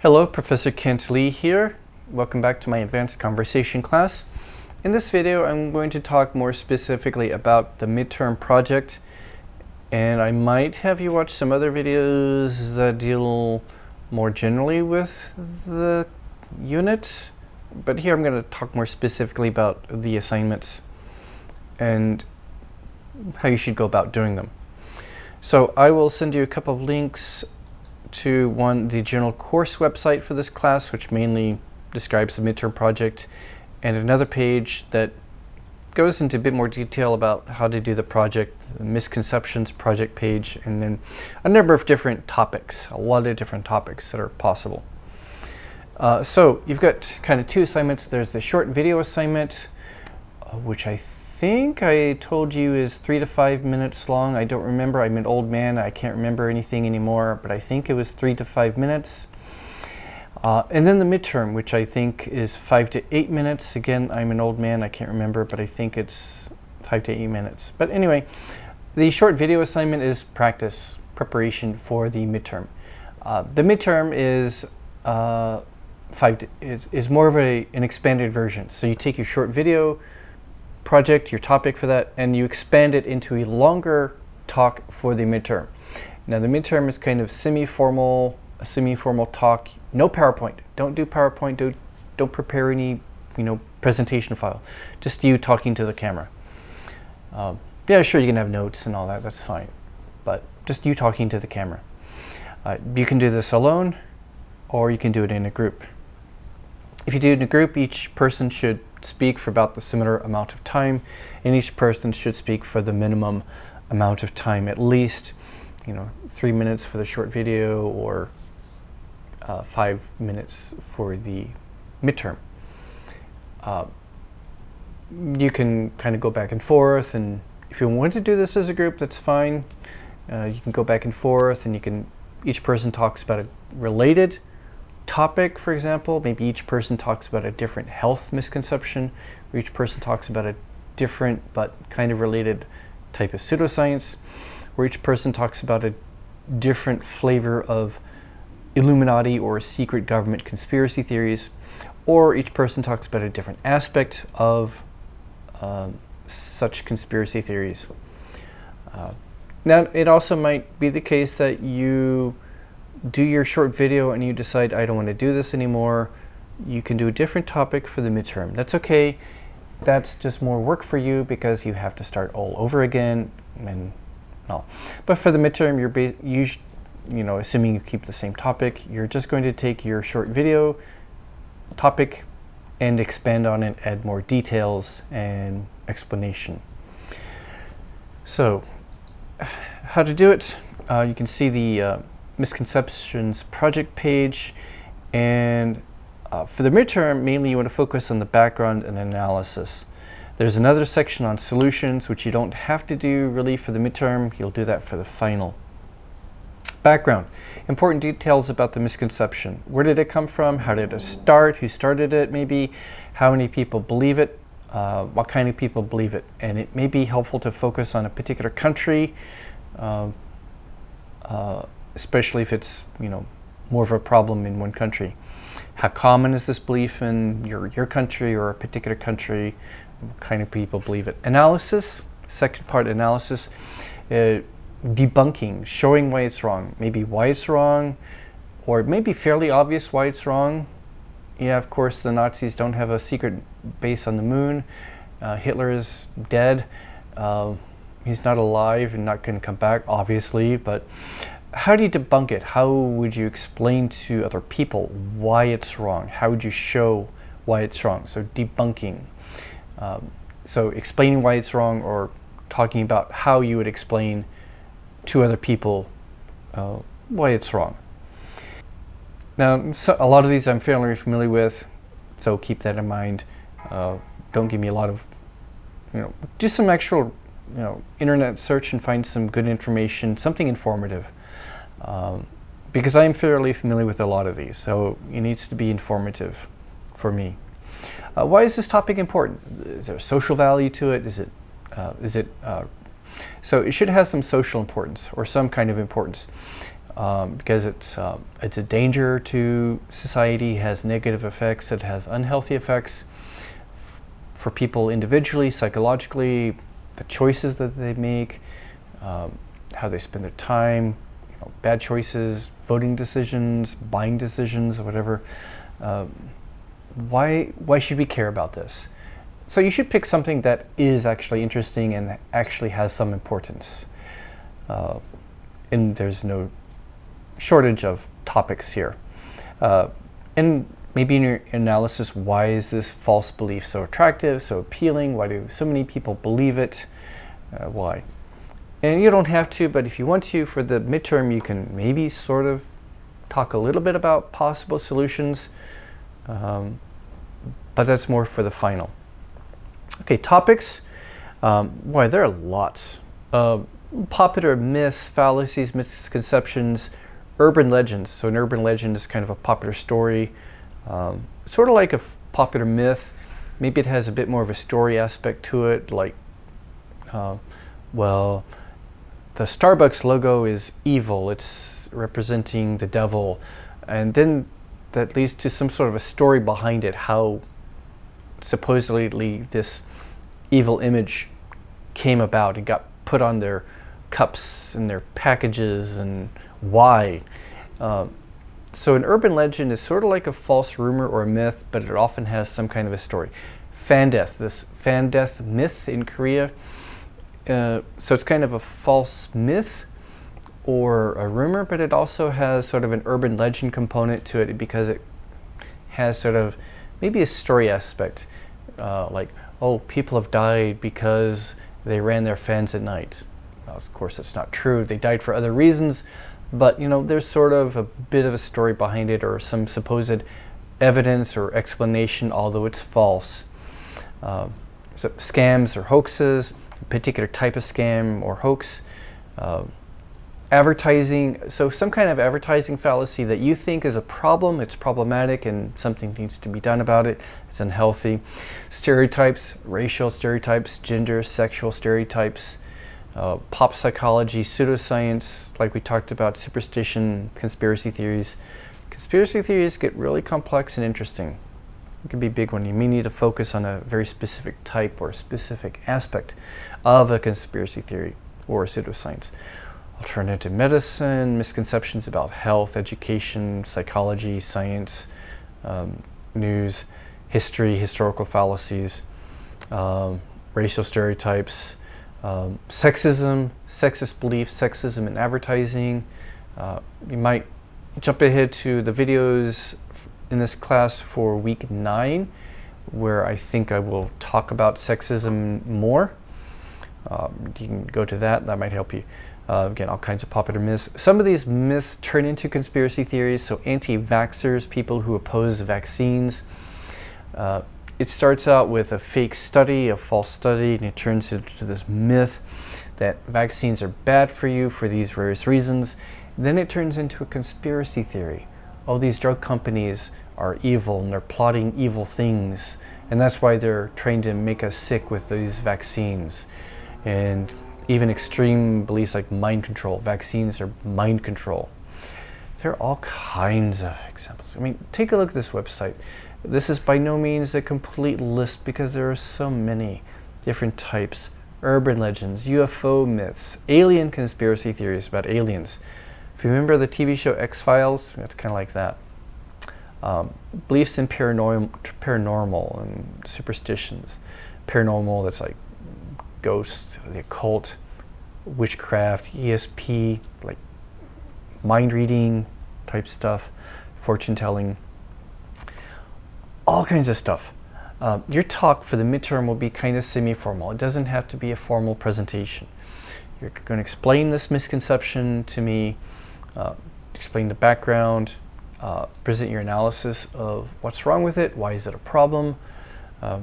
Hello, Professor Kent Lee here. Welcome back to my advanced conversation class. In this video, I'm going to talk more specifically about the midterm project, and I might have you watch some other videos that deal more generally with the unit, but here I'm going to talk more specifically about the assignments and how you should go about doing them. So I will send you a couple of links to the general course website for this class, which mainly describes the midterm project, and another page that goes into a bit more detail about how to do the project, the misconceptions project page, and then a number of different topics, a lot of different topics that are possible. So you've got kind of two assignments. There's the short video assignment, which I think I told you is 3 to 5 minutes long. I don't remember. I'm an old man. I can't remember anything anymore, but I think it was 3 to 5 minutes. And then the midterm, which I think is 5 to 8 minutes. Again, I'm an old man. I can't remember, but I think it's 5 to 8 minutes. But anyway, the short video assignment is preparation for the midterm. The midterm is is more of an expanded version. So you take your short video project, your topic for that, and you expand it into a longer talk for the midterm. Now the midterm is kind of semi-formal, a semi-formal talk. No PowerPoint. Don't do PowerPoint. Don't prepare any, presentation file. Just you talking to the camera. Yeah, sure, you can have notes and all that. That's fine, but just you talking to the camera. You can do this alone, or you can do it in a group. If you do it in a group, each person should speak for about the similar amount of time, and each person should speak for the minimum amount of time, at least 3 minutes for the short video, or 5 minutes for the midterm. You can kind of go back and forth, and if you want to do this as a group, that's fine. You can go back and forth, and each person talks about a related topic. For example, maybe each person talks about a different health misconception, or each person talks about a different but kind of related type of pseudoscience, or each person talks about a different flavor of Illuminati or secret government conspiracy theories, or each person talks about a different aspect of such conspiracy theories. Now, it also might be the case that you do your short video and you decide, I don't want to do this anymore. You can do a different topic for the midterm. That's okay. That's just more work for you because you have to start all over again and all. But for the midterm, assuming you keep the same topic, you're just going to take your short video topic and expand on it, add more details and explanation. So, how to do it? You can see the misconceptions project page, and for the midterm, mainly you want to focus on the background and analysis. There's another section on solutions, which you don't have to do really for the midterm. You'll do that for the final. Background. Important details about the misconception. Where did it come from? How did it start? Who started it maybe? How many people believe it? What kind of people believe it? And it may be helpful to focus on a particular country, especially if it's more of a problem in one country. How common is this belief in your country or a particular country? What kind of people believe it? Analysis. Second part, analysis. Debunking, showing why it's wrong. Maybe why it's wrong, or it may be fairly obvious why it's wrong. Yeah, of course, the Nazis don't have a secret base on the moon. Hitler is dead. He's not alive and not going to come back, obviously, but how do you debunk it? How would you explain to other people why it's wrong? How would you show why it's wrong? So debunking. So explaining why it's wrong, or talking about how you would explain to other people why it's wrong. Now, a lot of these I'm fairly familiar with, so keep that in mind. Don't give me a lot of, do some actual, internet search and find some good information, something informative. Because I'm fairly familiar with a lot of these, so it needs to be informative for me. Why is this topic important? Is there a social value to it? So it should have some social importance or some kind of importance. because it's a danger to society, has negative effects, it has unhealthy effects for people individually, psychologically, the choices that they make, how they spend their time, bad choices, voting decisions, buying decisions, or whatever. Why should we care about this? So you should pick something that is actually interesting and actually has some importance. And there's no shortage of topics here. And maybe in your analysis, why is this false belief so attractive, so appealing? Why do so many people believe it? Why? And you don't have to, but if you want to, for the midterm, you can maybe sort of talk a little bit about possible solutions, but that's more for the final. Okay, topics. Boy, there are lots. Popular myths, fallacies, misconceptions, urban legends. So an urban legend is kind of a popular story, sort of like a popular myth. Maybe it has a bit more of a story aspect to it, like, well, the Starbucks logo is evil, it's representing the devil, and then that leads to some sort of a story behind it, how supposedly this evil image came about and got put on their cups and their packages, and why. So an urban legend is sort of like a false rumor or a myth, but it often has some kind of a story. Fan death, this fan death myth in Korea. So it's kind of a false myth or a rumor, but it also has sort of an urban legend component to it because it has sort of maybe a story aspect, like, oh, people have died because they ran their fans at night. Well, of course, that's not true. They died for other reasons, but there's sort of a bit of a story behind it, or some supposed evidence or explanation, although it's false. So scams or hoaxes, a particular type of scam or hoax. Advertising, so some kind of advertising fallacy that you think is a problem, it's problematic and something needs to be done about it, it's unhealthy. Stereotypes, racial stereotypes, gender, sexual stereotypes, pop psychology, pseudoscience, like we talked about, superstition, conspiracy theories. Conspiracy theories get really complex and interesting. It could be a big one. You may need to focus on a very specific type or specific aspect of a conspiracy theory or pseudoscience. Alternative medicine, misconceptions about health, education, psychology, science, news, history, historical fallacies, racial stereotypes, sexism, sexist beliefs, sexism in advertising. You might jump ahead to the videos in this class for week 9, where I think I will talk about sexism more. You can go to that might help you. Again, all kinds of popular myths. Some of these myths turn into conspiracy theories, so anti-vaxxers, people who oppose vaccines. It starts out with a fake study, a false study, and it turns into this myth that vaccines are bad for you for these various reasons. Then it turns into a conspiracy theory. Oh, these drug companies are evil and they're plotting evil things, and that's why they're trying to make us sick with these vaccines. And even extreme beliefs like mind control. Vaccines are mind control. There are all kinds of examples. I mean, take a look at this website. This is by no means a complete list because there are so many different types. Urban legends, UFO myths, alien conspiracy theories about aliens. If you remember the TV show X-Files, it's kind of like that. Beliefs in paranormal and superstitions. Paranormal, that's like ghosts, the occult, witchcraft, ESP, like mind reading type stuff, fortune telling, all kinds of stuff. Your talk for the midterm will be kind of semi-formal. It doesn't have to be a formal presentation. You're going to explain this misconception to me, explain the background, present your analysis of what's wrong with it, why is it a problem,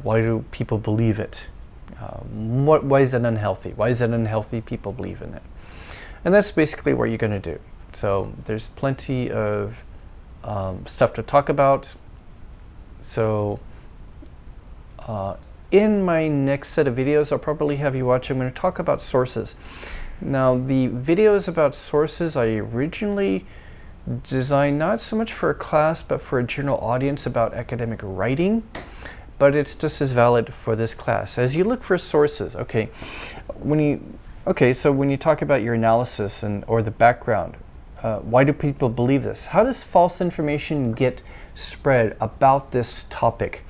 why do people believe it, why is it unhealthy, why is it unhealthy people believe in it. And that's basically what you're going to do. So there's plenty of stuff to talk about. So in my next set of videos, I'll probably have you watch, I'm going to talk about sources. Now, the videos about sources I originally designed not so much for a class, but for a general audience about academic writing, but it's just as valid for this class. As you look for sources, so when you talk about your analysis or the background, why do people believe this? How does false information get spread about this topic?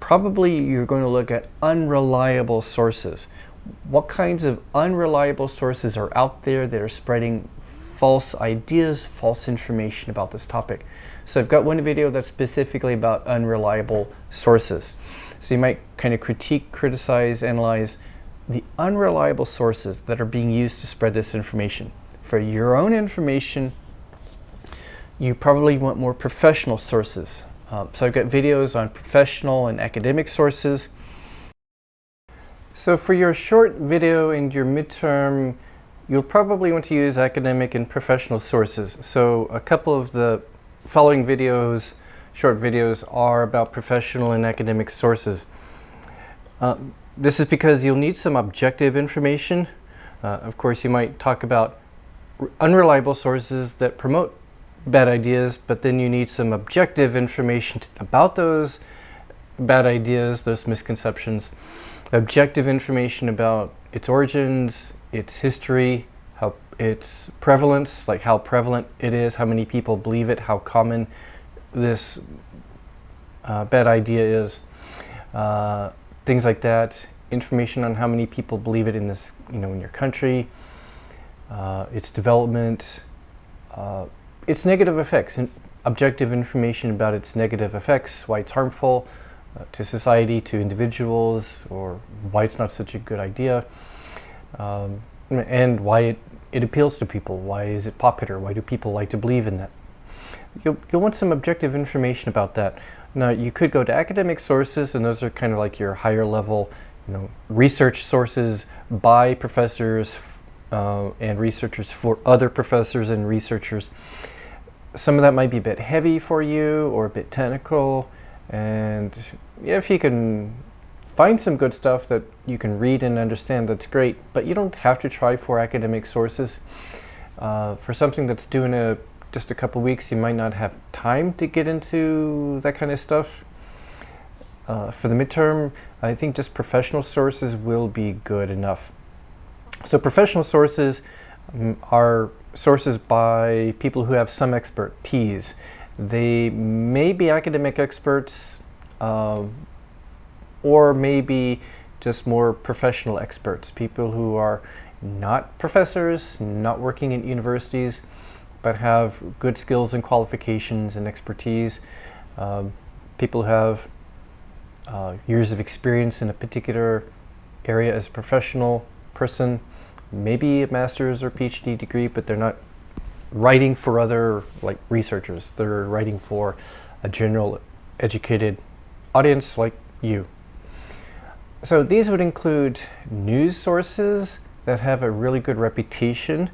Probably you're going to look at unreliable sources. What kinds of unreliable sources are out there that are spreading false ideas, false information about this topic? So I've got one video that's specifically about unreliable sources. So you might kind of critique, criticize, analyze the unreliable sources that are being used to spread this information. For your own information, you probably want more professional sources. So I've got videos on professional and academic sources. So for your short video in your midterm, you'll probably want to use academic and professional sources. So a couple of the following videos, short videos, are about professional and academic sources. This is because you'll need some objective information. Of course, you might talk about unreliable sources that promote bad ideas, but then you need some objective information about those bad ideas, those misconceptions, objective information about its origins, its history, its prevalence, like how prevalent it is, how many people believe it, how common this bad idea is, things like that. Information on how many people believe it in this, in your country, its development, its negative effects, and objective information about its negative effects, why it's harmful to society, to individuals, or why it's not such a good idea, and why it appeals to people. Why is it popular? Why do people like to believe in that? You'll want some objective information about that. Now, you could go to academic sources, and those are kind of like your higher level, research sources by professors and researchers for other professors and researchers. Some of that might be a bit heavy for you or a bit technical, and if you can find some good stuff that you can read and understand, that's great, but you don't have to try for academic sources. For something that's due in just a couple weeks, you might not have time to get into that kind of stuff. For the midterm, I think just professional sources will be good enough. So professional sources are sources by people who have some expertise. They may be academic experts, or maybe just more professional experts, people who are not professors, not working in universities, but have good skills and qualifications and expertise. People who have years of experience in a particular area as a professional person, maybe a master's or PhD degree, but they're not writing for other researchers. They're writing for a general educated audience like you. So these would include news sources that have a really good reputation.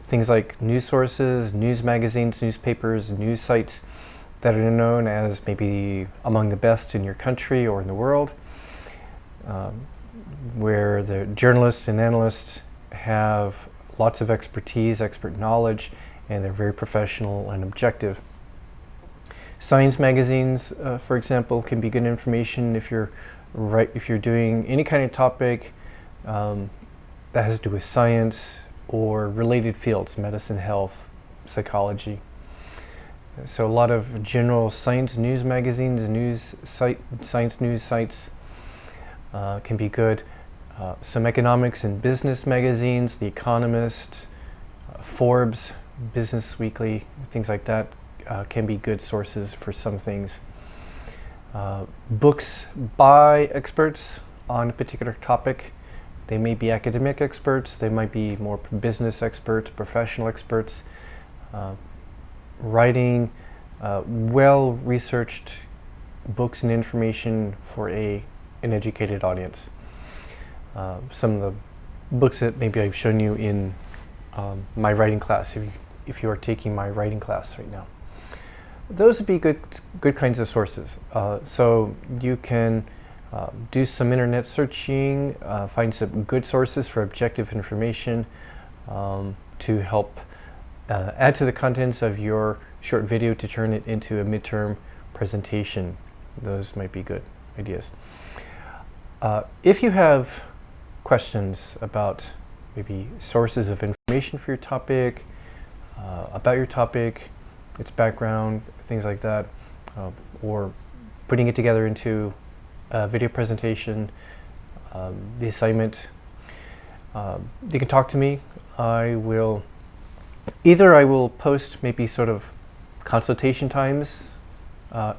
Things like news sources, news magazines, newspapers, news sites that are known as maybe among the best in your country or in the world, where the journalists and analysts have lots of expertise, expert knowledge, and they're very professional and objective. Science magazines, for example, can be good information if you're doing any kind of topic that has to do with science or related fields, medicine, health, psychology. So a lot of general science news magazines, science news sites can be good. Some economics and business magazines, The Economist, Forbes, Business Weekly, things like that can be good sources for some things. Books by experts on a particular topic. They may be academic experts, they might be more business experts, professional experts. Writing well-researched books and information for an educated audience. Some of the books that maybe I've shown you in my writing class, if you are taking my writing class right now. Those would be good kinds of sources. So you can Do some internet searching, find some good sources for objective information to help add to the contents of your short video to turn it into a midterm presentation. Those might be good ideas. If you have questions about maybe sources of information for your topic, about your topic, its background, things like that, or putting it together into a video presentation, the assignment, you can talk to me. I will post maybe sort of consultation times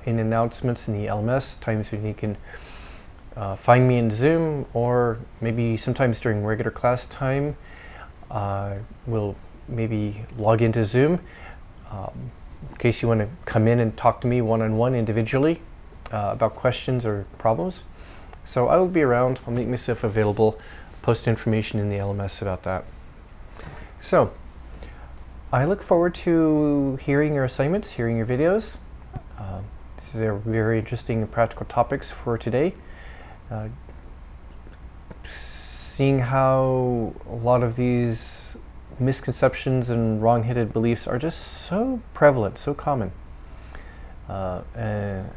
in announcements in the LMS, times when you can find me in Zoom, or maybe sometimes during regular class time we'll maybe log into Zoom in case you want to come in and talk to me one-on-one individually about questions or problems. So I will be around. I'll make myself available, post information in the LMS about that. So I look forward to hearing your assignments, hearing your videos. These are very interesting and practical topics for today. Seeing how a lot of these misconceptions and wrong-headed beliefs are just so prevalent, so common, and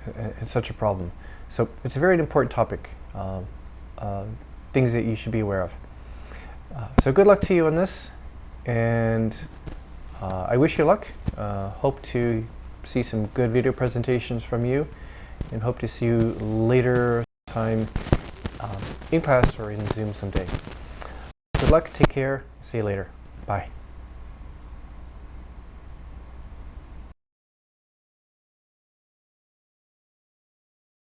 such a problem. So it's a very important topic, things that you should be aware of. So good luck to you on this, and I wish you luck. Hope to see some good video presentations from you, and hope to see you later time in class or in Zoom someday. Good luck, take care, see you later. Bye.